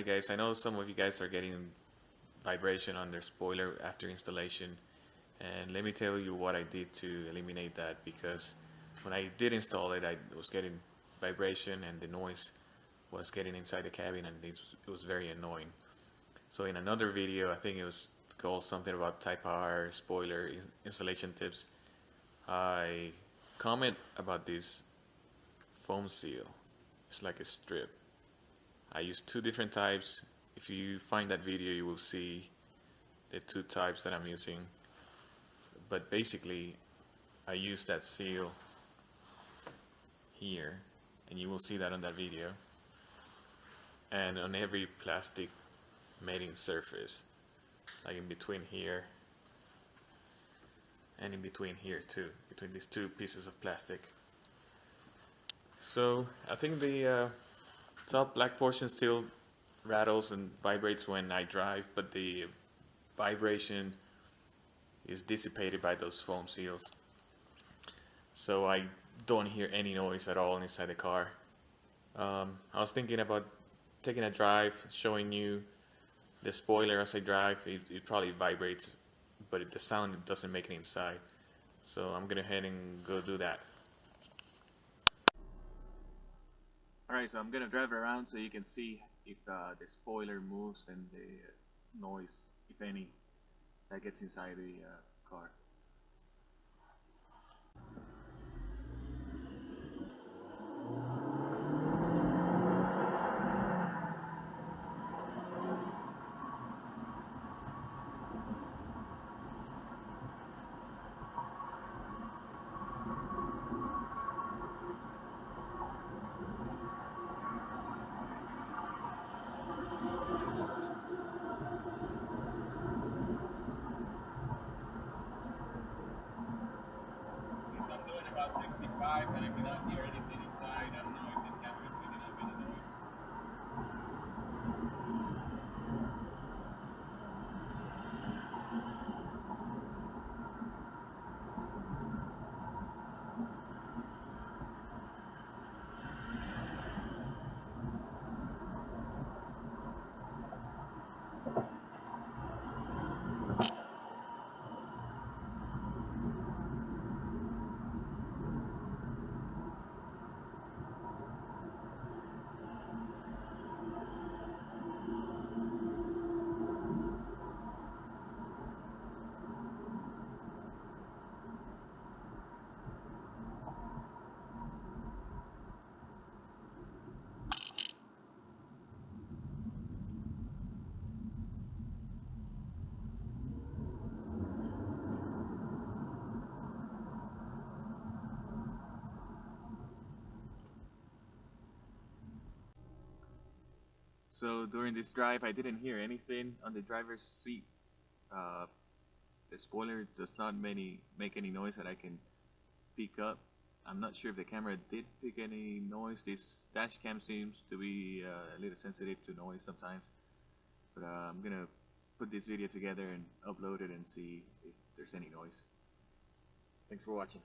Hi guys, I know some of you guys are getting vibration on their spoiler after installation, and let me tell you what I did to eliminate that, because when I did install it I was getting vibration and the noise was getting inside the cabin, and it was very annoying. So in another video, I think it was called something about Type R spoiler installation tips, I comment about this foam seal. It's like a strip. I use two different types. If you find that video, you will see the two types that I'm using. But basically, I use that seal here, and you will see that on that video, and on every plastic mating surface, like in between here and in between here too, between these two pieces of plastic. So I think the top black portion still rattles and vibrates when I drive, but the vibration is dissipated by those foam seals, so I don't hear any noise at all inside the car. I was thinking about taking a drive, showing you the spoiler as I drive. It probably vibrates, but the sound doesn't make it inside, so I'm gonna head and go do that. Alright, so I'm gonna drive around so you can see if the spoiler moves and the noise, if any, that gets inside the car. I'm doing about 65 and I cannot hear anything inside. I don't know if the camera is picking up any noise. So during this drive, I didn't hear anything on the driver's seat. The spoiler does not make any noise that I can pick up. I'm not sure if the camera did pick any noise. This dash cam seems to be a little sensitive to noise sometimes. But I'm gonna put this video together and upload it and see if there's any noise. Thanks for watching.